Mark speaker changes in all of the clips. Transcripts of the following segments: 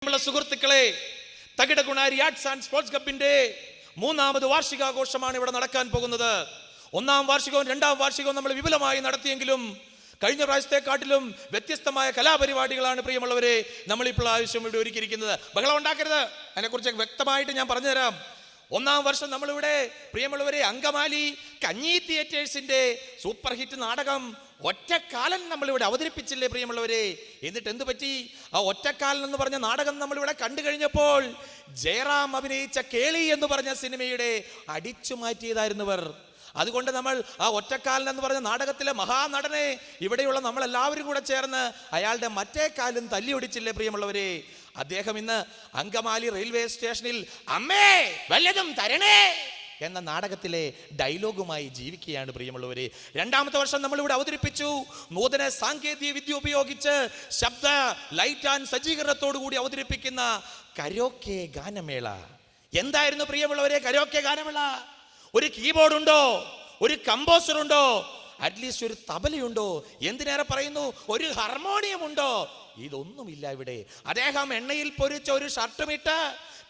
Speaker 1: സുഹൃത്തുക്കളെ, തകിടകുണാരി arts and sports ക്ലബിന്റെ 3ാമത് വാർഷികാഘോഷമാണ് ഇവിടെ നടക്കാൻ പോകുന്നത്. 1ാം വാർഷികവും 2ാം വാർഷികവും നമ്മൾ വിപുലമായി നടത്തിയെങ്കിലും കഴിഞ്ഞ പ്രാവശ്യത്തെക്കാട്ടിലും വ്യത്യസ്തമായ കലാപരിപാടികളാണ് പ്രിയമുള്ളവരെ നമ്മളിപ്പോൾ ആവശ്യം ഇവിടെ ഒരുക്കിയിരിക്കുന്നത്. ബഹളം ഉണ്ടാക്കരുത്, അതിനെക്കുറിച്ച് വ്യക്തമായിട്ട് ഞാൻ പറഞ്ഞുതരാം. 1ാം വർഷം നമ്മളിവിടെ പ്രിയമുള്ളവരെ അങ്കമാലി കഞ്ഞി തിയേറ്റേഴ്സിന്റെ സൂപ്പർ ഹിറ്റ് നാടകം ഒറ്റക്കാലൻ നമ്മളിവിടെ അവതരിപ്പിച്ചില്ലേ പ്രിയമുള്ളവരെ? എന്നിട്ട് എന്ത് പറ്റി? ആ ഒറ്റക്കാലൻ എന്ന് പറഞ്ഞ നാടകം നമ്മളിവിടെ കണ്ടു കഴിഞ്ഞപ്പോൾ ജയറാം അഭിനയിച്ച കേളി എന്ന് പറഞ്ഞ സിനിമയുടെ അടിച്ചു മാറ്റിയതായിരുന്നവർ. അതുകൊണ്ട് നമ്മൾ ആ ഒറ്റക്കാലൻ എന്ന് പറഞ്ഞ നാടകത്തിലെ മഹാനടനെ ഇവിടെയുള്ള നമ്മളെല്ലാവരും കൂടെ ചേർന്ന് അയാളുടെ മറ്റേ കാലും തല്ലി ഒടിച്ചില്ലേ പ്രിയമുള്ളവരെ? അദ്ദേഹം ഇന്ന് അങ്കമാലി റെയിൽവേ സ്റ്റേഷനിൽ അമ്മേ വല്ലതും തരണേ എന്ന നാടകത്തിലെ ഡയലോഗുമായി ജീവിക്കുകയാണ് പ്രിയമുള്ളവരെ. 2ാമത്തെ വർഷം നമ്മളിവിടെ അവതരിപ്പിച്ചു നൂതന സാങ്കേതിക വിദ്യ ഉപയോഗിച്ച് ശബ്ദ ലൈറ്റ് ആൻഡ് സജ്ജീകരണത്തോടു കൂടി അവതരിപ്പിക്കുന്ന കരോക്കെ ഗാനമേള. എന്തായിരുന്നു പ്രിയമുള്ളവരെ കരോക്കെ ഗാനമേള? ഒരു കീബോർഡ് ഉണ്ടോ? ഒരു കമ്പോസർ ഉണ്ടോ? അറ്റ്ലീസ്റ്റ് ഒരു തബലയുണ്ടോ? എന്തിനേറെ പറയുന്നു, ഒരു ഹാർമോണിയം ഉണ്ടോ? ഇതൊന്നുമില്ല ഇവിടെ. അദ്ദേഹം എണ്ണയിൽ പൊരിച്ച ഒരു ഷർട്ടുമിട്ട്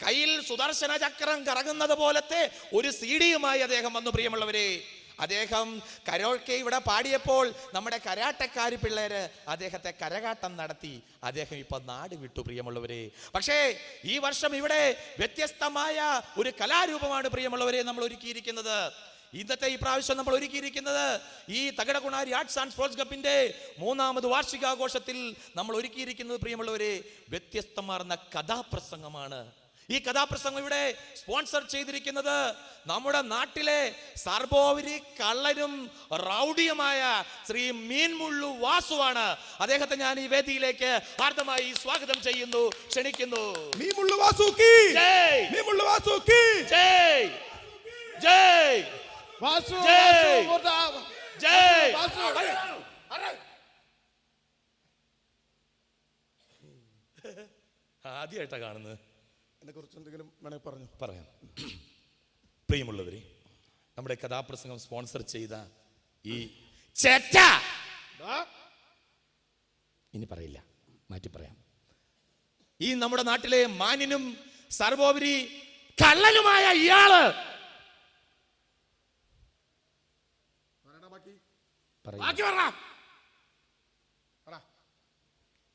Speaker 1: കയ്യിൽ സുദർശന ചക്രം കറങ്ങുന്നത് പോലത്തെ ഒരു സീഡിയുമായി അദ്ദേഹം വന്നു പ്രിയമുള്ളവരെ. അദ്ദേഹം കരോക്കെ ഇവിടെ പാടിയപ്പോൾ നമ്മുടെ കരാട്ടക്കാരി പിള്ളേര് അദ്ദേഹത്തെ കരകാട്ടം നടത്തി. അദ്ദേഹം ഇപ്പൊ നാട് വിട്ടു പ്രിയമുള്ളവരെ. പക്ഷേ ഈ വർഷം ഇവിടെ വ്യത്യസ്തമായ ഒരു കലാരൂപമാണ് പ്രിയമുള്ളവരെ നമ്മൾ ഒരുക്കിയിരിക്കുന്നത്. ഇന്നത്തെ ഈ പ്രാവശ്യം നമ്മൾ ഒരുക്കിയിരിക്കുന്നത് ഈ തകിടകുണാരി ആർട്സ് ആൻഡ് സ്പോർട്സ് ക്ലബിന്റെ 3ാമത് വാർഷികാഘോഷത്തിൽ നമ്മൾ ഒരുക്കിയിരിക്കുന്നത് പ്രിയമുള്ളവരെ വ്യത്യസ്തമാർന്ന കഥാപ്രസംഗമാണ്. ഈ കഥാപ്രസംഗം ഇവിടെ സ്പോൺസർ ചെയ്തിരിക്കുന്നത് നമ്മുടെ നാട്ടിലെ സർബോവരി കള്ളനും റൗഡിയുമായ ശ്രീ മീൻമുള്ളു വാസുവാണ്. അദ്ദേഹത്തെ ഞാൻ ഈ വേദിയിലേക്ക് ആർദ്രമായി സ്വാഗതം ചെയ്യുന്നു, ക്ഷണിക്കുന്നു.
Speaker 2: മീൻമുള്ളു വാസു കി ജയ്, മീൻമുള്ളു വാസു കി ജയ്,
Speaker 1: ജയ്
Speaker 2: വാസു,
Speaker 1: ജയ്, ജയ്. ആദ്യമായിട്ടാ കാണുന്നത്.
Speaker 2: എന്നെ കുറിച്ച് എന്തെങ്കിലും വേണമെങ്കിൽ പറഞ്ഞു
Speaker 1: പറയാം. പ്രിയമുള്ളവരെ, നമ്മുടെ കഥാപ്രസംഗം സ്പോൺസർ ചെയ്ത ഈ ചേറ്റ, ഇനി പറയില്ല, മാറ്റി പറയാം, ഈ നമ്മുടെ നാട്ടിലെ മാന്യനും സർവോപരി കള്ളനുമായ ഇയാള്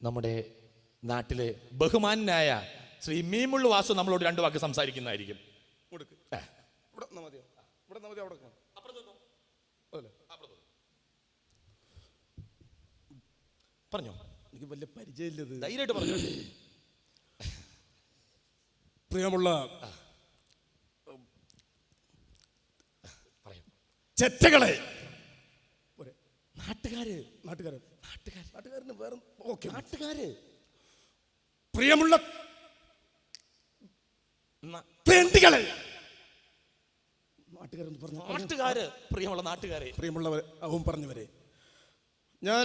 Speaker 1: നമ്മുടെ നാട്ടിലെ ബഹുമാനായ ശ്രീ മീൻമുള്ളു വാസു നമ്മളോട് 2 വാക്ക് സംസാരിക്കുന്നതായിരിക്കും. പറഞ്ഞോ,
Speaker 2: എനിക്ക് വലിയ പരിചയമില്ലത്,
Speaker 1: ധൈര്യമായിട്ട് പറഞ്ഞു.
Speaker 2: പ്രിയമുള്ള ചെറ്റകളെ,
Speaker 1: നാട്ടുകാര്,
Speaker 2: പ്രിയമുള്ള തെണ്ടികളെ,
Speaker 1: നാട്ടുകാര്, പ്രിയമുള്ള നാട്ടുകാരെ,
Speaker 2: പ്രിയമുള്ളവർ അവൻ പറഞ്ഞവരെ, ഞാൻ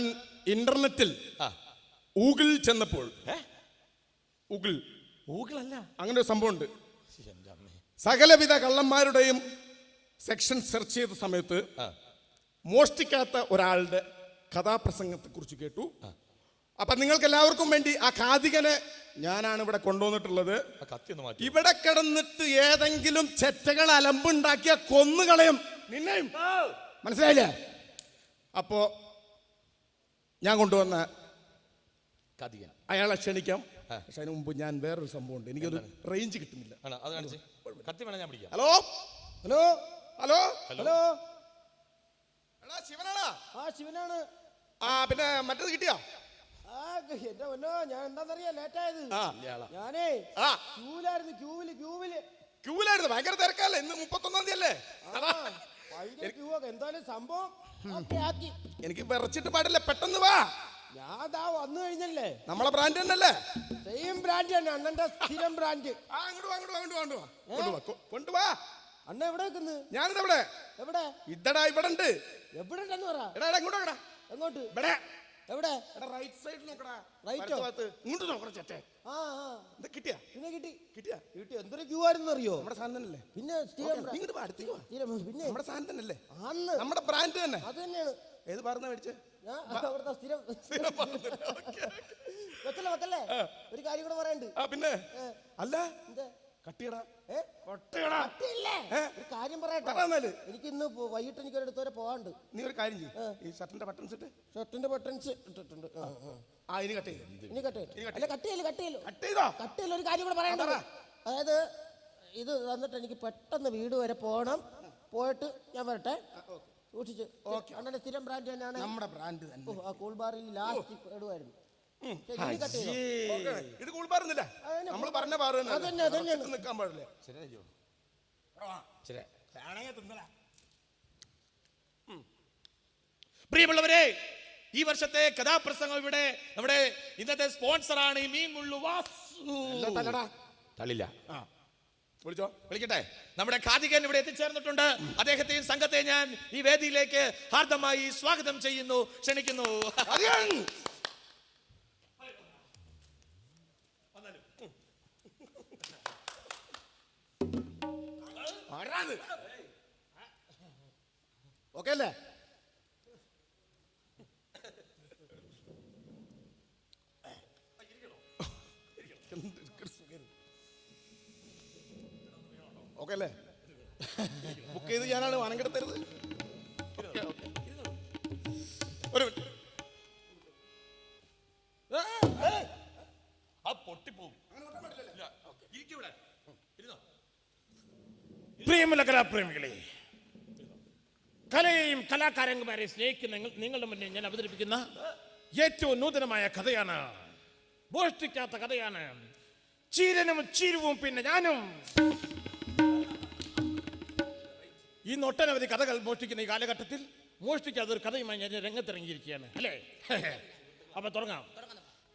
Speaker 2: ഇന്റർനെറ്റിൽ ഗൂഗിൾ ചെന്നപ്പോൾ, ഗൂഗിൾ അല്ല, അങ്ങനെ ഒരു സംഭവം ഉണ്ട്. സകലവിധ കള്ളന്മാരുടെയും സെക്ഷൻ സെർച്ച് ചെയ്ത സമയത്ത് മോഷ്ടിക്കാത്ത ഒരാളുടെ കഥാപ്രസംഗത്തെ കുറിച്ച് കേട്ടു. അപ്പൊ നിങ്ങൾക്ക് എല്ലാവർക്കും വേണ്ടി ആ കാതികനെ ഞാനാണ് ഇവിടെ കൊണ്ടുവന്നിട്ടുള്ളത്. ഇവിടെ കിടന്നിട്ട് ഏതെങ്കിലും ചെറ്റകൾ അലമ്പുണ്ടാക്കിയ കൊന്നുകളയും നിന്നെയും, മനസ്സിലായില്ലേ? അപ്പോ ഞാൻ കൊണ്ടുവന്ന
Speaker 1: കാതികൻ
Speaker 2: അയാളെ ക്ഷണിക്കാം. പക്ഷെ അതിന് മുമ്പ് ഞാൻ വേറൊരു സംഭവം ഉണ്ട്, എനിക്കൊരു റേഞ്ച് കിട്ടുന്നില്ല. ഹലോ ഹലോ ഹലോ ഹലോ, ശിവനാണോ?
Speaker 3: ശിവനാണ്.
Speaker 2: പിന്നെ മറ്റേത് കിട്ടിയോ?
Speaker 3: എന്റെ പൊന്നോ, ഞാൻ എന്താന്നറിയാ ലേറ്റായത്. ഞാനേ ക്യൂവിലായിരുന്നു,
Speaker 2: ഭയങ്കര തിരക്കല്ലേ? ഇന്ന് 31-ാം തീയതി അല്ലേ?
Speaker 3: എന്തായാലും സംഭവം
Speaker 2: എനിക്ക് വിറച്ചിട്ട് പാടില്ല, പെട്ടെന്ന് വാ.
Speaker 3: ഞാൻ വന്നു കഴിഞ്ഞല്ലേ.
Speaker 2: നമ്മളെ ബ്രാൻഡ് തന്നെയല്ലേ?
Speaker 3: സെയിം ബ്രാൻഡ് തന്നെ, അണ്ണന്റെ സ്ഥിരം ബ്രാൻഡ്.
Speaker 2: കൊണ്ടുവാ.
Speaker 3: അണ്ണ എവിടെ വെക്കുന്നു?
Speaker 2: ഞാനിത് എവിടെ?
Speaker 3: എവിടെ?
Speaker 2: ഇതടാ ഇവിടെ ഉണ്ട്.
Speaker 3: എവിടെ ഉണ്ടെന്ന് പറ.
Speaker 2: ഇങ്ങോട്ട്.
Speaker 3: എങ്ങോട്ട്?
Speaker 2: ഇവിടെ.
Speaker 3: എവിടെ?
Speaker 2: റൈറ്റ് സൈഡിൽ നോക്കടാ.
Speaker 3: റൈറ്റോ?
Speaker 2: ഇങ്ങോട്ട് നോക്കടാ ചേട്ടേ. കിട്ടിയാ?
Speaker 3: പിന്നെ കിട്ടി.
Speaker 2: കിട്ടിയാ?
Speaker 3: എന്തൊരു ക്യൂ ആയിരുന്നു അറിയോ?
Speaker 2: നമ്മുടെ സാധനം തന്നെയല്ലേ?
Speaker 3: പിന്നെ
Speaker 2: പിന്നെ നമ്മുടെ സാധനം തന്നെയല്ലേ?
Speaker 3: അന്ന്
Speaker 2: നമ്മുടെ ബ്രാൻഡ് തന്നെ.
Speaker 3: അത് തന്നെയാണ്.
Speaker 2: ഏത് പറഞ്ഞ മേടിച്ചേ?
Speaker 3: അവിടുത്തെ സ്ഥിരം. വെക്കല്ലേ ഒരു കാര്യം കൂടെ പറയണ്ട്.
Speaker 2: ആ പിന്നെ അല്ല
Speaker 3: എന്താ
Speaker 2: കട്ടിയടാ
Speaker 3: ഏ?
Speaker 2: കൊട്ടയടാ.
Speaker 3: കട്ടിയില്ലേ? ഒരു കാര്യം പറയട്ടെ.
Speaker 2: പറയാന്നാല്
Speaker 3: എനിക്ക് ഇന്ന് വൈകിട്ട് എനിക്ക് ഒരിടത്ത് വരെ പോകാണ്ട്.
Speaker 2: നീ ഒരു കാര്യം ചെയ്യ്, ഈ ഷർട്ടിന്റെ ബട്ടൺസ് ഇട്ട്
Speaker 3: ഷർട്ടിന്റെ ബട്ടൺസ് ഇട്ടിട്ടുണ്ട്.
Speaker 2: ഇനി കട്ട് ചെയ്ത്
Speaker 3: ഇനി കട്ട് ചെയ്യല്ലോ. അല്ല കട്ട് ചെയ്യല്ലോ
Speaker 2: കട്ട് ചെയ്തോ.
Speaker 3: കട്ട് ചെയ്യല്ലോ. ഒരു കാര്യം കൂടെ പറയണ്ടത്. അതായത് ഇത് തന്നിട്ട് എനിക്ക് പെട്ടെന്ന് വീട് വരെ പോകണം. പോയിട്ട് ഞാൻ വരട്ടെ. സൂക്ഷിച്ച്. അണ്ണന്റെ സ്ഥിരം ബ്രാൻഡ് തന്നെയാണ്
Speaker 2: നമ്മുടെ ബ്രാൻഡ് തന്നെ.
Speaker 3: ആ കൂൾ ബാറിൽ ലാസ്റ്റ് ഇടുമായിരുന്നു.
Speaker 2: ഇത് കൂൾ ബാറുന്നില്ല, നമ്മൾ പറഞ്ഞ ബാറ് നിൽക്കാൻ പാടില്ലേ.
Speaker 1: പ്രിയമുള്ളവരെ, ഈ വർഷത്തെ കഥാപ്രസംഗം ഇവിടെ നമ്മുടെ ഇന്നത്തെ സ്പോൺസറാണ് ഈ മീൻമുള്ളു വാസു. തള്ളില്ല,
Speaker 2: വിളിച്ചോ,
Speaker 1: വിളിക്കട്ടെ. നമ്മുടെ ഖാദികൻ ഇവിടെ എത്തിച്ചേർന്നിട്ടുണ്ട്. അദ്ദേഹത്തെയും സംഘത്തെ ഞാൻ ഈ വേദിയിലേക്ക് ഹാർദമായി സ്വാഗതം ചെയ്യുന്നു, ക്ഷണിക്കുന്നു.
Speaker 2: ഓക്കെ അല്ലേ? ഓക്കെ അല്ലേ? ബുക്ക് ചെയ്ത് ഞാനാണ് വനങ്കെടുത്തരുത്. ഒരു
Speaker 4: പ്രിയമുള്ള കലാപ്രേമികളെ, കലയെയും കലാകാരന്മാരെ സ്നേഹിക്കുന്ന നിങ്ങളുടെ മുന്നിൽ ഞാൻ അവതരിപ്പിക്കുന്ന ഏറ്റവും നൂതനമായ കഥയാണ്. മോഷ്ടിക്കാത്ത കഥയാണ്. ചീരനും ചീരുവും പിന്നെ ഞാനും. ഈ ഒട്ടനവധി കഥകൾ മോഷ്ടിക്കുന്ന ഈ കാലഘട്ടത്തിൽ മോഷ്ടിക്കാത്ത ഒരു കഥയുമായി ഞാൻ രംഗത്തിറങ്ങിയിരിക്കുകയാണ്, അല്ലേ? അപ്പൊ തുടങ്ങാം.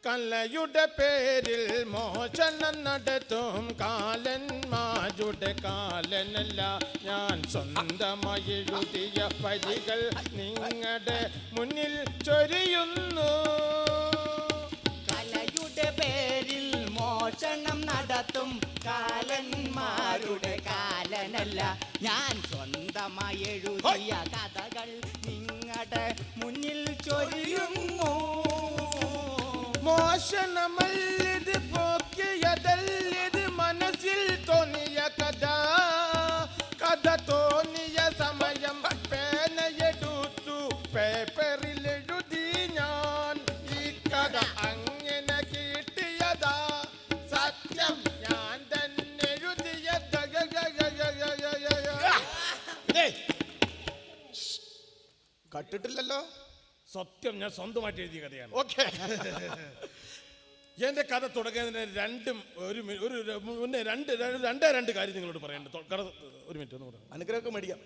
Speaker 4: കലയുടെ പേരിൽ മോഷണം നടത്തും കാലന്മാരുടെ കാലനല്ല ഞാൻ. സ്വന്തമായി എഴുതിയ വരികൾ നിങ്ങളുടെ മുന്നിൽ ചൊരിയുന്നു.
Speaker 5: കലയുടെ പേരിൽ മോഷണം നടത്തും കാലന്മാരുടെ കാലനല്ല ഞാൻ. സ്വന്തമായി എഴുതിയ കഥകൾ നിങ്ങളുടെ മുന്നിൽ ചൊരിയുന്നു.
Speaker 4: മോഷണമല്ലിത് പോക്കിയതല്ലിത് മനസ്സിൽ തോന്നിയ കഥ. കഥ തോന്നിയ സമയം പേനയെടുത്തു പേപ്പറിൽ എഴുതി ഞാൻ. ഈ കഥ അങ്ങനെ കിട്ടിയതാ, സത്യം ഞാൻ തന്നെ എഴുതിയതാ.
Speaker 2: കട്ടിട്ടില്ലല്ലോ.
Speaker 4: സത്യം ഞാൻ സ്വന്തമായിട്ട് എഴുതിയ കഥയാണ്.
Speaker 2: ഓക്കെ.
Speaker 4: എന്റെ കഥ തുടങ്ങുന്നതിന് മുന്നേ രണ്ട് കാര്യം നിങ്ങളോട് പറയണ്ട. ഒരു മിനിറ്റ് ഒന്ന് പറയാം.
Speaker 2: അനുഗ്രഹമൊക്കെ മേടിക്കാം.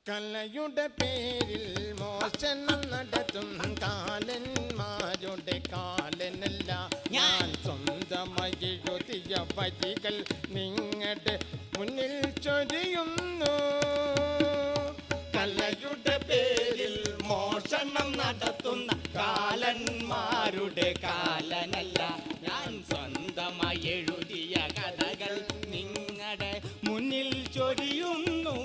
Speaker 4: കലയുടെ പേരിൽ മോഷണം നടത്തും കാലന്മാരുടെ കാലനല്ല ഞാൻ. സ്വന്തമായി എഴുതിയ വരികൾ നിങ്ങളുടെ മുന്നിൽ ചൊരിയുന്നു.
Speaker 5: കലയുടെ പേരിൽ മോഷണം നടത്തുന്ന കാലന്മാരുടെ കാലനല്ല ഞാൻ. സ്വന്തമായി എഴുതിയ കഥകൾ നിങ്ങളുടെ മുന്നിൽ ചൊരിയുന്നു.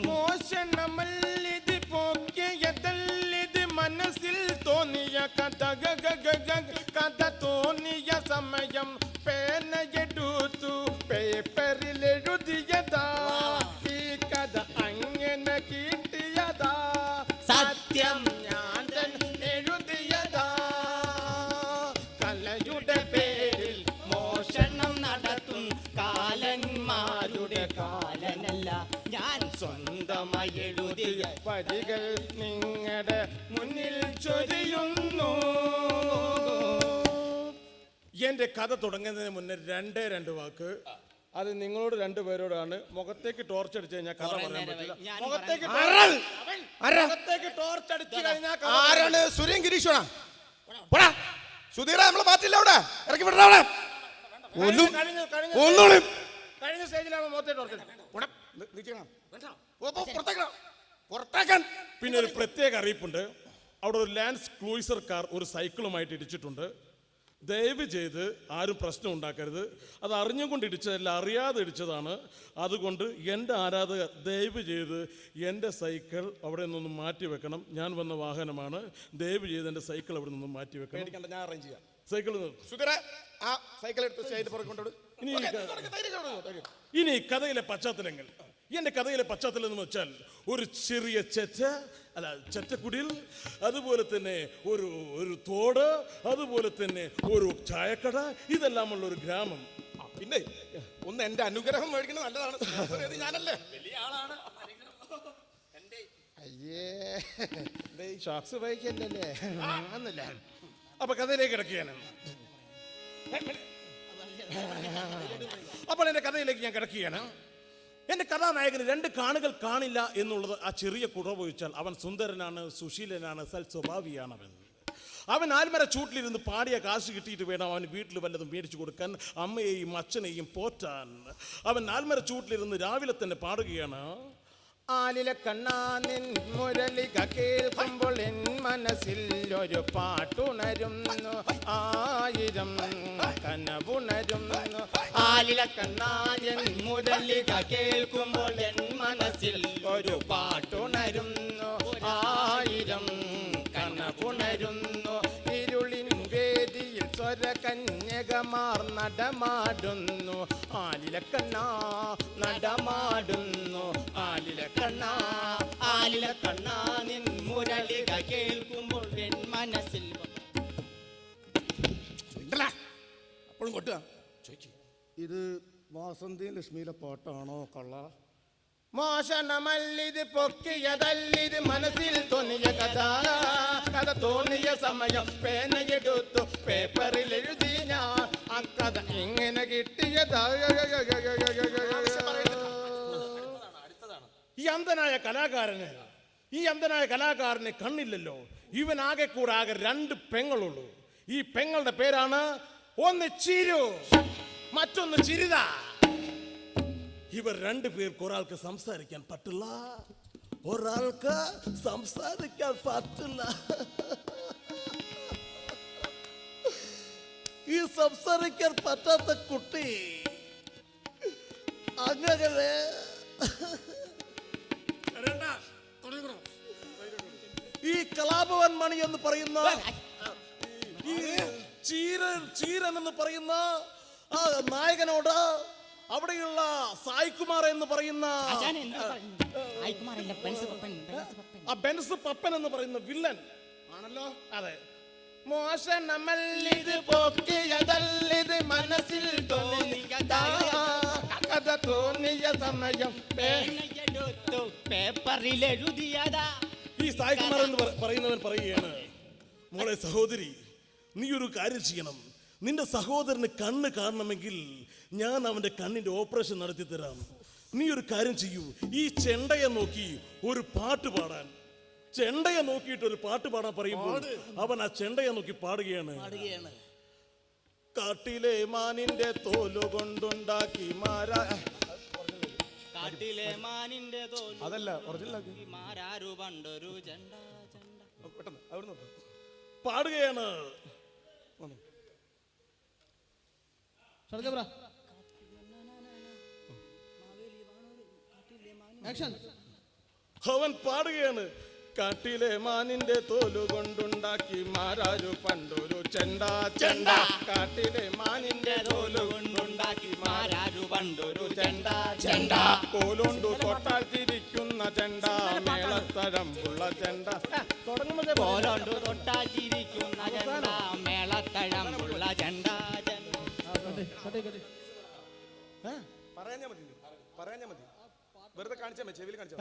Speaker 4: മോഷണമല്ലിത് പോക്കിയതല്ലിത് മനസ്സിൽ തോന്നിയ കഥ. കഥ തോന്നിയ സമയം പേനയെടുത്തു പേപ്പറിൽ എഴുതിയതാ. ഈ കഥ അങ്ങനെ കിട്ടിയതാ, സത്യം ഞാൻ തന്നെ എഴുതിയതാ.
Speaker 5: കലയുടെ പേരിൽ മോഷണം നടത്തും കാലന്മാരുടെ കാലനല്ല ഞാൻ. സ്വന്തമായി എഴുതിയ
Speaker 4: വരികൾ നിങ്ങളുടെ മുന്നിൽ ചൊരിയുന്നു. എന്റെ കഥ തുടങ്ങുന്നതിന് മുന്നേ രണ്ട് വാക്ക്. അത് നിങ്ങളോട് രണ്ടുപേരോടാണ്. മുഖത്തേക്ക് ടോർച്ച് അടിച്ചു കഴിഞ്ഞാൽ കഥ പറയാൻ പറ്റില്ല. മുഖത്തേക്ക് ടോർച്ച് അടിച്ചു കഴിഞ്ഞാൽ
Speaker 2: ആരാണ്? സുരേൻ ഗിരീഷാണ്. സുധീറ നമ്മളെ മാറ്റില്ല, അവിടെ ഇറക്കി വിടണം. അവിടെ
Speaker 4: കഴിഞ്ഞ സ്റ്റേജിലാണ് മുഖത്തെ ടോർച്ച്
Speaker 2: പുറത്തേക്കാൻ.
Speaker 4: പിന്നെ ഒരു പ്രത്യേക അറിയിപ്പുണ്ട്. അവിടെ ഒരു ലാൻസ് ക്രൂയിസർ കാർ ഒരു സൈക്കിളുമായിട്ട് ഇടിച്ചിട്ടുണ്ട്.
Speaker 2: ദയവ് ചെയ്ത് ആരും പ്രശ്നം ഉണ്ടാക്കരുത്. അത് അറിഞ്ഞുകൊണ്ട് ഇടിച്ചതല്ല, അറിയാതെ ഇടിച്ചതാണ്. അതുകൊണ്ട് എൻ്റെ ആരാധകർ ദയവ് ചെയ്ത് എൻ്റെ സൈക്കിൾ അവിടെ നിന്നൊന്ന് മാറ്റി വെക്കണം. ഞാൻ വന്ന വാഹനമാണ്. ദയവ് ചെയ്ത് എൻ്റെ സൈക്കിൾ അവിടെ നിന്നും മാറ്റി വെക്കണം.
Speaker 6: ഞാൻ അറേഞ്ച് ചെയ്യാം.
Speaker 2: സൈക്കിൾ
Speaker 6: സുഗരെ ആ സൈക്കിൾ എടുത്ത് സ്റ്റേജിൽ പുറകെ കൊണ്ടുവിടും.
Speaker 2: ഇനി കഥയിലെ പശ്ചാത്തലങ്ങൾ. എൻ്റെ കഥയിലെ പശ്ചാത്തലം എന്ന് വെച്ചാൽ ഒരു ചെറിയ ചെറ്റക്കുടിൽ, അതുപോലെ തന്നെ ഒരു തോട്, അതുപോലെ തന്നെ ഒരു ചായക്കട, ഇതെല്ലാമുള്ള ഒരു ഗ്രാമം.
Speaker 6: പിന്നെ ഒന്ന് എന്റെ അനുഗ്രഹം മേടിക്കുന്നത് നല്ലതാണ്. ഞാനല്ലേ വലിയ ആളാണ്. അയ്യേ ഷോക്സ് ഉപയോഗിക്കല്ലേ.
Speaker 2: അപ്പൊ കഥയിലേക്ക് കിടക്കുകയാണ്. അപ്പോൾ എൻ്റെ കഥയിലേക്ക് ഞാൻ കിടക്കുകയാണ്. എൻ്റെ കഥാനായകന് 2 കാണുകൾ കാണില്ല എന്നുള്ളത് ആ ചെറിയ കുറവൊഴിച്ചാൽ അവൻ സുന്ദരനാണ്, സുശീലനാണ്, സൽസ്വഭാവിയാണ്. അവൻ ആൽമര ചൂട്ടിലിരുന്ന് പാടിയ കാശ് കിട്ടിയിട്ട് വേണം അവൻ വീട്ടിൽ വല്ലതും മേടിച്ചു കൊടുക്കാൻ, അമ്മയെയും അച്ഛനെയും പോറ്റാൻ. അവൻ ആൽമര ചൂട്ടിലിരുന്ന് രാവിലെ തന്നെ പാടുകയാണ്.
Speaker 5: ആലിലെ കണ്ണാ നിൻ മുരളിക കേൾക്കുമ്പോൾ എൻ മനസ്സിൽ ഒരു പാട്ടുണരുന്നു, 1000 കനവുണരുന്നു. ആലിലെ കണ്ണാ എൻ മുരളിക കേൾക്കുമ്പോൾ എൻ മനസ്സിൽ ഒരു പാട്ടുണരുന്നു, 1000 കനവുണരുന്നു. ഇരുളിൻ വേദിയിൽ സ്വരകന്യകമാർ നടമാടുന്നു, ആലിലെ കണ്ണാ നടമാടുന്നു. ആലിലെ കണ്ണാ നിൻ മുരളിക കേൾക്കുമ്പോൾ എൻ മനസ്സിൽ.
Speaker 6: അപ്പോഴും കൊട്ടുക.
Speaker 2: ഇത് വാസന്തിയും ലക്ഷ്മിയിലെ പാട്ടാണോ കള്ള?
Speaker 5: മോഷണമല്ലിത് പൊക്കിയതല്ലിത് മനസ്സിൽ തോന്നിയ കഥ തോന്നിയ സമയം പേനയെടുത്തു പേപ്പറിൽ എഴുതി ഞാൻ ആ കഥ ഇങ്ങനെ കിട്ടിയതാ.
Speaker 2: ഈ അന്ധനായ കലാകാരന് കണ്ണില്ലല്ലോ. ഇവൻ ആകെ കൂടെ 2 പെങ്ങളുള്ളൂ. ഈ പെങ്ങളുടെ പേരാണ് ഒന്ന് ചിരു, മറ്റൊന്ന് ചിരിത. ഇവർ 2 പേർക്ക് ഒരാൾക്ക് സംസാരിക്കാൻ പറ്റില്ല, ഒരാൾക്ക് സംസാരിക്കാൻ പറ്റില്ല. ഈ സംസാരിക്കാൻ പറ്റാത്ത കുട്ടി അങ്ങനെ ഈ കലാഭവൻ മണി എന്ന് പറയുന്ന ഈ ചീരൻ എന്ന് പറയുന്ന ആ നായകനോട് അവിടെയുള്ള സായികുമാർ എന്ന് പറയുന്ന ആ ബെൻസ് പപ്പൻ എന്ന് പറയുന്ന വില്ലൻ ആണല്ലോ. അതെ.
Speaker 5: മോശനമല്ലിത് പൊക്കിയതല്ലിത് മനസ്സിൽ തോന്നിയ സമയം പേനയെടുത്തു പേപ്പറിൽ എഴുതിയതാ.
Speaker 2: ഈ സായികുമാർ എന്ന് പറയുന്നവൻ പറയുകയാണ്, മോളെ സഹോദരി, നീ ഒരു കാര്യം ചെയ്യണം. നിന്റെ സഹോദരന് കണ്ണ് കാണണമെങ്കിൽ ഞാൻ അവന്റെ കണ്ണിന്റെ ഓപ്പറേഷൻ നടത്തി തരാം. നീ ഒരു കാര്യം ചെയ്യൂ, ഈ ചെണ്ടയെ നോക്കി ഒരു പാട്ട് പാടാൻ. ചെണ്ടയെ നോക്കിയിട്ട് ഒരു പാട്ട് പാടാൻ പറയുമ്പോൾ അവൻ ആ ചെണ്ടയെ നോക്കി പാടുകയാണ്. കാട്ടിലെ മാനിന്റെ തോലു കൊണ്ടുണ്ടാക്കി
Speaker 5: കാട്ടിലെ മാനിന്റെ തോലു
Speaker 6: അതല്ല ഒറിജിനൽ
Speaker 5: മാരാരു പണ്ടൊരു ചെണ്ട
Speaker 6: പെട്ടെന്ന് അവിടുന്ന്
Speaker 2: പാടുകയാണ്. അവൻ പാടുകയാണ്. കാട്ടിലെ മാനിന്റെ തോലു കൊണ്ടുണ്ടാക്കി മാരാരു പണ്ടൊരു ചെണ്ട ചെണ്ട. കാട്ടിലെ മാനിന്റെ തോലു കൊണ്ടുണ്ടാക്കി
Speaker 5: മാരാരു പണ്ടൊരു ചെണ്ട
Speaker 2: ചെണ്ട. കോലുണ്ടു തൊട്ടാൽ ചിരിക്കുന്ന ചെണ്ട, മേളത്തഴമ്പുള്ള ചെണ്ട.
Speaker 5: കോലുണ്ടു തൊട്ടാൽ ചിരിക്കുന്ന ചെണ്ട, മേളത്തഴമ്പുള്ള ചെണ്ട.
Speaker 6: പറയാഞ്ഞാ മതി, വെറുതെ കാണിച്ചാ മതി, ചെവിയിൽ കാണിച്ചാ.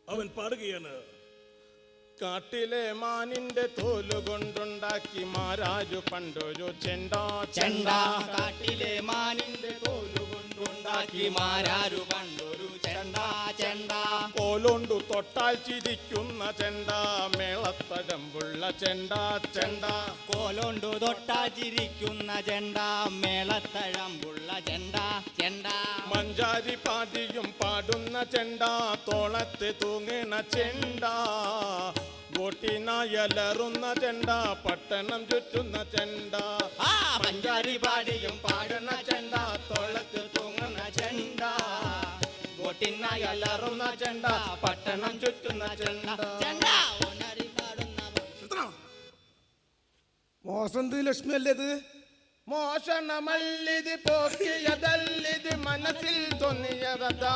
Speaker 2: അവൻ പാടുകയാണ്.
Speaker 5: കാട്ടിലെ മാനിന്റെ തോലു കൊണ്ടുണ്ടാക്കി മാരാരു പണ്ടൊരു ചെണ്ട ചെണ്ട. കാട്ടിലെ മാനിന്റെ തോലു കൊണ്ടു ഉണ്ടാക്കി മാരാരു കണ്ടൊരു ചെണ്ട ചെണ്ട.
Speaker 6: കോലുണ്ടു തൊട്ടാൽ ചിരിക്കുന്ന ചെണ്ട, മേളത്തഴമ്പുള്ള ചെണ്ട ചെണ്ട.
Speaker 5: കോലോണ്ടു തൊട്ടാചിരിക്കുന്ന ചെണ്ട, മേളത്തഴമ്പുള്ള ചെണ്ട ചെണ്ട.
Speaker 6: മഞ്ചാരി പാടിയും പാടുന്ന ചെണ്ട, തോളത്ത് തൂങ്ങണ ചെണ്ട. ഗോട്ടിനായലറുന്ന ചെണ്ട, പട്ടണം ചുറ്റുന്ന ചെണ്ട.
Speaker 5: ആ പഞ്ചാരി പാടിയും പാടുന്ന ചെണ്ട, തോളത്ത് തൂങ്ങുന്ന ചെണ്ട. ഗോട്ടിനായി അലറുന്ന ചെണ്ട, പട്ടണം ചുറ്റുന്ന ചെണ്ട ചെണ്ട. ഒന്നരി പാടുന്ന
Speaker 6: മോസന്ത് ലക്ഷ്മി അല്ലേ ഇത്? മോഷണമല്ലിത് പോക്കിയതല്ലിത്, മനസ്സിൽ തോന്നിയതാ.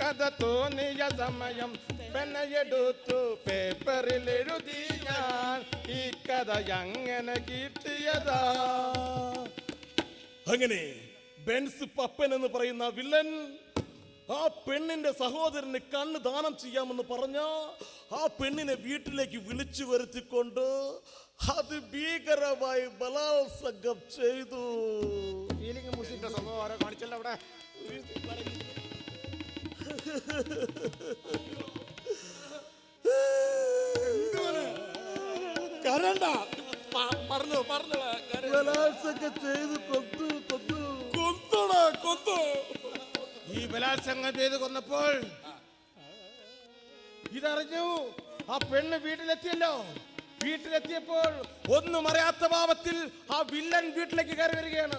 Speaker 6: കഥ തോന്നിയ സമയം പെനയെടുത്തു പേപ്പറിൽ എഴുതി ഞാൻ. ഈ കഥ എങ്ങനെ കിട്ടിയതാ?
Speaker 2: അങ്ങനെ ബെൻസ് പപ്പൻ എന്ന് പറയുന്ന വില്ലൻ ആ പെണ്ണിന്റെ സഹോദരന് കണ്ണ് ദാനം ചെയ്യാമെന്ന് പറഞ്ഞ ആ പെണ്ണിനെ വീട്ടിലേക്ക് വിളിച്ചു വരുത്തിക്കൊണ്ട് അത് ഭീകരമായി ബലാത്സംഗം ചെയ്തു.
Speaker 6: ഫീലിംഗ് മ്യൂസിക്കിന്റെ സംഭവം ആരോ കാണിച്ചല്ലോ അവിടെ.
Speaker 2: കരണ്ട,
Speaker 6: പറഞ്ഞു
Speaker 2: ബലാത്സംഗം ചെയ്ത് കൊന്നു കൊന്നു കൊന്നടാ കൊന്നു.
Speaker 6: ഈ ബലാത്സംഗം ചെയ്ത് കൊന്നപ്പോൾ ഇതറിഞ്ഞു ആ പെണ്ണ് വീട്ടിലെത്തിയല്ലോ. വീട്ടിലെത്തിയപ്പോൾ ഒന്നും അറിയാത്ത ഭാവത്തിൽ ആ വില്ലൻ വീട്ടിലേക്ക് കയറി വരികയാണ്.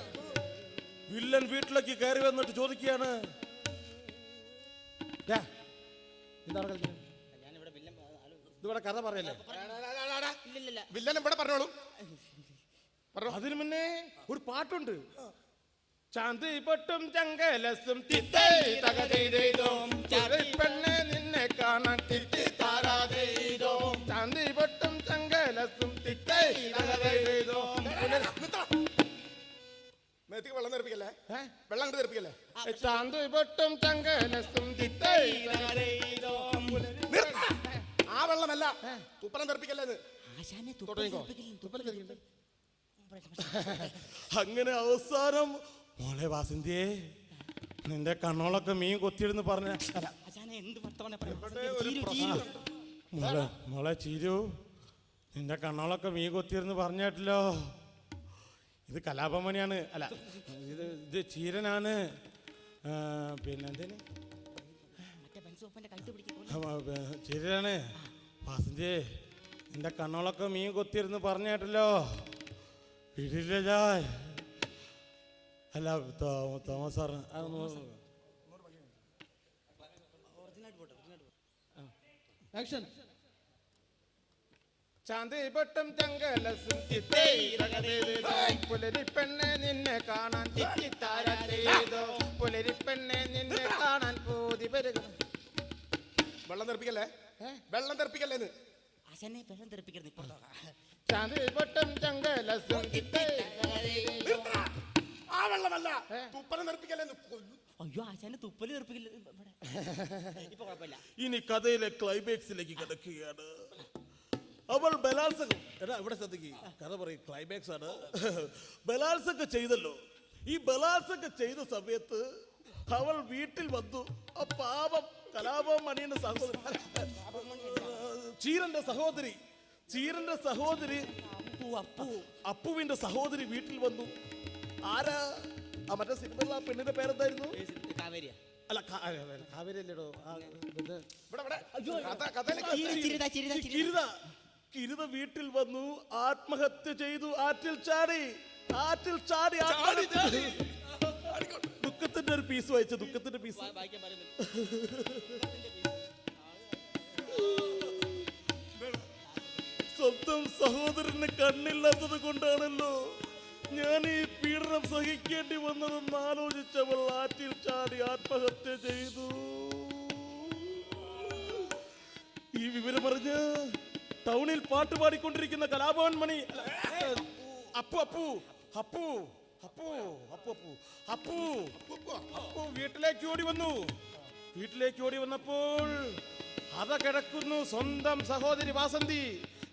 Speaker 2: വില്ലൻ വീട്ടിലേക്ക് കയറി വന്നിട്ട് ചോദിക്കുകയാണ്,
Speaker 6: ദാ, എന്താണ് കളിക്കുന്നത്? ഇതിവിടെ കഥ പറയല്ലേ? വില്ലൻ ഇവിടെ പറഞ്ഞോളൂ. അതിനു മുന്നേ ഒരു പാട്ടുണ്ട്. ചാന്തി പൊട്ടും ചങ്കലസും തിത്തൈ തകതീതോ, പെണ്ണെ നിന്നെ കാണാൻ തിത്തി താരാതീതോ. ചാന്തി പൊട്ടും ചങ്കലസും തിത്തൈ തകതീതോ. മേത്തിക്ക് വെള്ളം തെറിപ്പിക്കല്ലേ, വെള്ളം അങ്ങോട്ട് തെറിപ്പിക്കല്ലേ. ചാന്തി പൊട്ടും ചങ്കലസും തിത്തൈ തകതീതോ. ആ വെള്ളമല്ല, തുപ്പലം തെറിപ്പിക്കല്ലേ.
Speaker 2: അങ്ങനെ അവസാനം മോളെ വാസന്തിയെ നിന്റെ കണ്ണോളൊക്കെ മീൻ കൊത്തിയിടുന്ന് പറഞ്ഞ മോളെ മോളെ ചീരു നിന്റെ കണ്ണോളൊക്കെ മീൻ കൊത്തിയിരുന്ന് പറഞ്ഞിട്ടല്ലോ. ഇത് കലാപമണിയാണ്, അല്ല ഇത് ചീരനാണ്. പിന്നെന്തേന് ചീരനാണ്. വാസന്തിയെ നിന്റെ കണ്ണോളൊക്കെ മീൻ കൊത്തിയിരുന്ന് പറഞ്ഞിട്ടല്ലോ. വീട്ടിലെ ഞാൻ അല്ല തോമസ് സാറിന്
Speaker 6: ചാന്തി പൊട്ടും ചങ്കലസും തിത്തൈ തകതീതോ. പുലരി പെണ്ണെ നിന്നെ കാണാൻ തിത്തിത്താരതീതോ. പുലരി പെണ്ണെ നിന്നെ കാണാൻ പൂതി വരുക. വെള്ളം തെറിപ്പിക്കല്ലേ, വെള്ളം തെറിപ്പിക്കല്ലേന്ന്.
Speaker 5: വെള്ളം തെറിപ്പിക്കരുത്.
Speaker 6: ചാന്തി പൊട്ടും ചങ്കലസും തിത്തൈ. ആ വെള്ളമല്ല, തുപ്പലം തെറിപ്പിക്കല്ലേന്ന്.
Speaker 5: അയ്യോ ആശാനെ തുപ്പല് തെറിപ്പിക്കില്ല. ഇപ്പൊ കുഴപ്പമില്ല.
Speaker 2: ഇനി കഥയിലെ ക്ലൈമാക്സിലേക്ക് കിടക്കുകയാണ്. അവൾ ബലാത്സംഗം, എടാ ഇവിടെ ശ്രദ്ധിക്കുക, കഥ പറയും ക്ലൈമാക്സ് ആണ്. ബലാത്സംഗം ചെയ്തല്ലോ. ഈ ബലാത്സംഗം ചെയ്ത സമയത്ത് അവൾ വീട്ടിൽ വന്നു. ആ പാപം കലാപം മണിയുടെ സഹോദരി, ചീരന്റെ സഹോദരി അപ്പുവിന്റെ സഹോദരി വീട്ടിൽ വന്നു. ആരാ ആ മറ്റേ സിനിമയിൽ ആ പെണ്ണിന്റെ പേരെന്തായിരുന്നു?
Speaker 5: കാവേരിയ.
Speaker 2: അല്ല കാവേരി അല്ലേടോ. കിരിത വീട്ടിൽ വന്നു, ആത്മഹത്യ ചെയ്തു, ആറ്റിൽ ചാടി. ദുഃഖത്തിന്റെ ഒരു പീസ് വായിച്ച, ദുഃഖത്തിന്റെ പീസ്. സ്വന്തം സഹോദരന് കണ്ണില്ലാത്തത് കൊണ്ടാണല്ലോ ഞാൻ ഈ പീഡനം സഹിക്കേണ്ടി വന്നതെന്ന് ആലോചിച്ചവൾ ആറ്റിൽ ചാടി ആത്മഹത്യ ചെയ്തു. ഈ വിവരം പറഞ്ഞ് ടൗണിൽ പാട്ട് പാടിക്കൊണ്ടിരിക്കുന്ന കലാഭവൻ മണി അപ്പു
Speaker 6: വീട്ടിലേക്ക് ഓടി വന്നു. വീട്ടിലേക്ക് ഓടി വന്നപ്പോൾ അത കിടക്കുന്നു സ്വന്തം സഹോദരി വാസന്തി.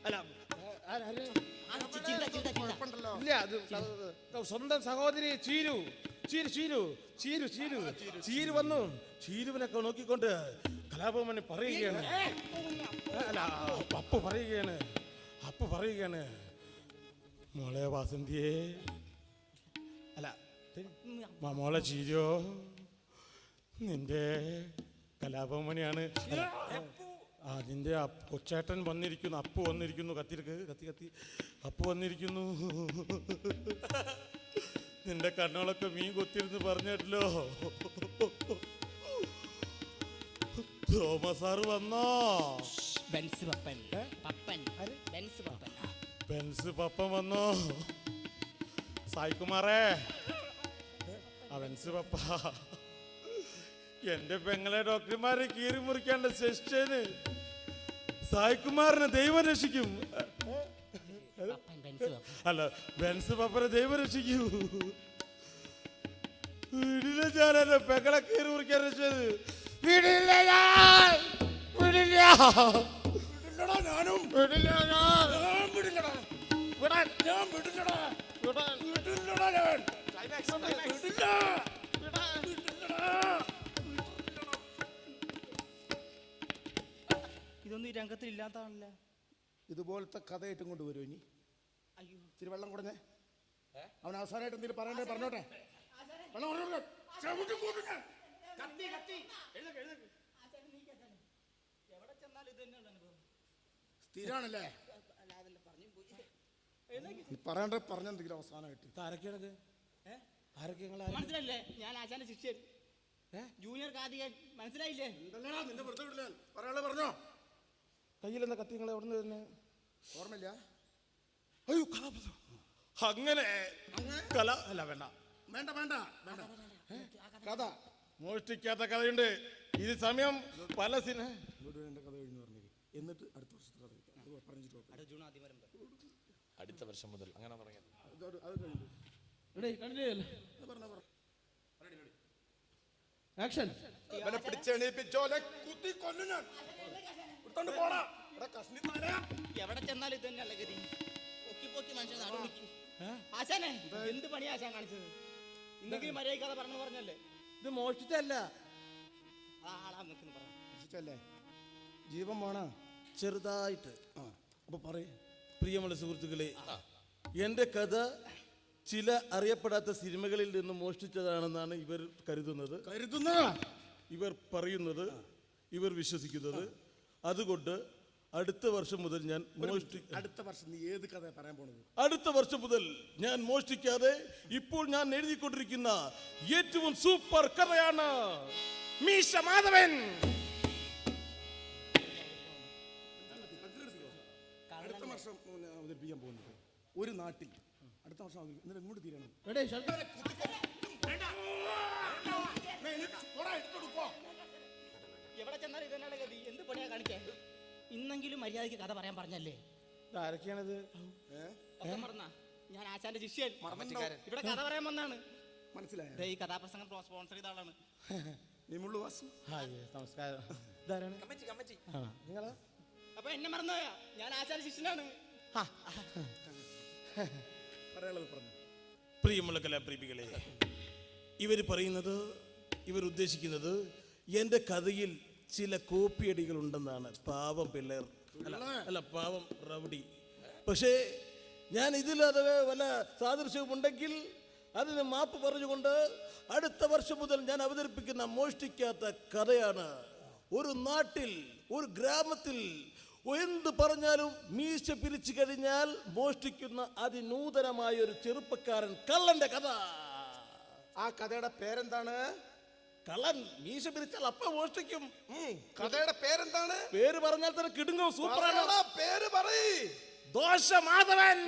Speaker 6: അല്ല ഇല്ല, അത് സ്വന്തം സഹോദരി ചീരു.
Speaker 2: ചീരു വന്നു. ചീരുവിനൊക്കെ നോക്കിക്കൊണ്ട് കലാഭവൻ പറയുകയാണ്, അല്ല അപ്പു പറയുകയാണ്, മോളെ വാസന്തിയെ, അല്ല മോളെ ചീരോ, നിന്റെ കലാഭവമണിയാണ്. അതിന്റെ കൊച്ചേട്ടൻ വന്നിരിക്കുന്നു, അപ്പു വന്നിരിക്കുന്നു, കത്തി അപ്പു വന്നിരിക്കുന്നു. നിന്റെ കണ്ണുകളൊക്കെ മീൻ കൊത്തിരുന്ന് പറഞ്ഞിട്ടല്ലോ. തോമസ് സാറ് വന്നോ?
Speaker 5: ബെൻസ് പപ്പൻ
Speaker 2: വന്നോ? സായികുമാറേ, ബെൻസ് പപ്പ, എന്റെ പെങ്ങളെ ഡോക്ടർമാരെ കീറി മുറിക്കാണ്ട് സെസ്റ്റേന് സായികുമാറിനെ ദൈവം രക്ഷിക്കും. അല്ല, ബെൻസ് പപ്പനെ ദൈവം രക്ഷിക്കൂ. വീടില്ല, ഞാൻ എന്റെ പെങ്ങളെ കീറി മുറിക്കാൻ രക്ഷിച്ചത്. വീടില്ല, ഞാനും
Speaker 5: ഇതൊന്നും ഈ രംഗത്തിൽ ഇല്ലാത്തതാണല്ലോ.
Speaker 6: ഇതുപോലത്തെ കഥയായിട്ടും കൊണ്ടുവരും ഇനി.
Speaker 5: അയ്യോ,
Speaker 6: ഇച്ചിരി വെള്ളം കൊടുങ്ങേ. അവൻ അവസാനമായിട്ട് എന്തെങ്കിലും പറയണ്ടേ പറഞ്ഞോട്ടെ. വെള്ളം കൊടുക്കട്ടെ. സ്ഥിരാണല്ലേ പറയണ്ടേ, പറഞ്ഞെന്തെങ്കിലും അവസാനമായിട്ട്.
Speaker 2: ആരൊക്കെയാണത്?
Speaker 5: മനസ്സിലല്ലേ? ഞാൻ ആശാന്റെ ശിഷ്യൻ, ജൂനിയർ കാതികൻ. മനസ്സിലായില്ലേ?
Speaker 6: നിന്നെ വെറുതെ വിടില്ല. പറയാളെ പറഞ്ഞോ.
Speaker 2: കയ്യിലെന്താ കത്തി? നിങ്ങളെ എവിടെ നിന്ന് തന്നെ
Speaker 6: ഓർമ്മയില്ല?
Speaker 2: അയ്യോ, അങ്ങനെ കല അല്ല, വേണ്ട
Speaker 6: വേണ്ട വേണ്ട വേണ്ട. കഥ
Speaker 2: മോഷ്ടിക്കാത്ത കഥയുണ്ട്. ഇത് സമയം പല
Speaker 6: കഥ കഴിഞ്ഞു പറഞ്ഞു. എന്നിട്ട് അടുത്ത വർഷത്തെ കഥ പറഞ്ഞിട്ട്
Speaker 1: അടുത്ത വർഷം മുതൽ അങ്ങനെ തുടങ്ങിയത്.
Speaker 6: അത് കഴിഞ്ഞു.
Speaker 5: എവിടെ ചെന്നാലും ഇത് തന്നെയല്ല ഗതി. പൊക്കി മനുഷ്യൻ നാടുവിളിക്കും. ആശാനെ, എന്ത് പണിയാ ആശാൻ കാണിച്ചത്? ഇന്നെങ്കിലും മര്യാദ കഥ പറഞ്ഞല്ലേ?
Speaker 2: ഇത് മോഷ്ടിച്ചല്ല,
Speaker 5: ആളാ നിൽക്കുന്നു.
Speaker 6: പറഞ്ഞല്ലേ? ജീവൻ വേണോ?
Speaker 2: ചെറുതായിട്ട്.
Speaker 6: അപ്പൊ പറയ്.
Speaker 2: പ്രിയമുള്ള സുഹൃത്തുക്കളെ, എൻ്റെ കഥ ചില അറിയപ്പെടാത്ത സിനിമകളിൽ നിന്ന് മോഷ്ടിച്ചതാണെന്നാണ് ഇവർ കരുതുന്നത്, ഇവർ പറയുന്നത്, ഇവർ വിശ്വസിക്കുന്നത്. അതുകൊണ്ട് അടുത്ത വർഷം മുതൽ ഞാൻ
Speaker 6: അടുത്ത വർഷം നീ ഏത് കഥ പറയാൻ പോണത്?
Speaker 2: അടുത്ത വർഷം മുതൽ ഞാൻ മോഷ്ടിക്കാതെ ഇപ്പോൾ ഞാൻ എഴുതിക്കൊണ്ടിരിക്കുന്ന ഏറ്റവും സൂപ്പർ കഥയാണ് മീശ മാധവൻ.
Speaker 6: അടുത്ത വർഷം അവതരിപ്പിക്കാൻ പോകുന്നത് ഒരു നാട്ടിൽ. അടുത്ത വർഷം എന്നിട്ട് എങ്ങോട്ട് തീരണം?
Speaker 5: എവിടെ ചെന്നാലും ഇത് തന്നെയാണ് ഗതി. എന്ത് പണിയാ കാണിച്ചേ? ഇന്നെങ്കിലും മര്യാദയ്ക്ക് കഥ പറയാൻ പറഞ്ഞല്ലേ?
Speaker 2: ആരൊക്കെയാണിത്?
Speaker 5: മറന്നാ? ഞാൻ ആശാന്റെ ശിഷ്യൻ, ഇവിടെ കഥ പറയാൻ വന്നാണ്.
Speaker 6: മനസ്സിലായോ?
Speaker 5: ഈ കഥാപ്രസംഗം സ്പോൺസർ ചെയ്ത ആളാണ്.
Speaker 2: നമസ്കാരം. നിങ്ങളാ?
Speaker 5: അപ്പൊ എന്നെ മറന്നുപോയാ? ഞാൻ ആശാന്റെ ശിഷ്യനാണ്.
Speaker 2: പ്രിയമുള്ള കലാപ്രേമികളെ, ഇവർ പറയുന്നത്, ഇവർ ഉദ്ദേശിക്കുന്നത് എൻ്റെ കഥയിൽ ചില കോപ്പിയടികൾ ഉണ്ടെന്നാണ്. പാവം പിള്ളേർ, അല്ല പാവം റൗഡി. പക്ഷേ ഞാൻ ഇതിലത് വല്ല സാദൃശ്യവും ഉണ്ടെങ്കിൽ അതിന് മാപ്പ് പറഞ്ഞുകൊണ്ട് അടുത്ത വർഷം മുതൽ ഞാൻ അവതരിപ്പിക്കുന്ന മോഷ്ടിക്കാത്ത കഥയാണ് ഒരു നാട്ടിൽ, ഒരു ഗ്രാമത്തിൽ എന്ത് പറഞ്ഞാലും മീശ പിരിച്ചു കഴിഞ്ഞാൽ മോഷ്ടിക്കുന്ന അതിനൂതനമായ ഒരു ചെറുപ്പക്കാരൻ കള്ളന്റെ കഥ.
Speaker 6: ആ കഥയുടെ പേരെന്താണ്?
Speaker 2: കള്ളൻ മീശ പിരിച്ചാൽ അപ്പ മോഷ്ടിക്കും.
Speaker 6: കഥയുടെ പേരെന്താണ്?
Speaker 2: പേര് പറഞ്ഞാൽ തന്നെ കിടുങ്ങും. സൂപ്പറാണ്.
Speaker 6: പേര് പറയ്.
Speaker 2: ദോശ മാധവൻ.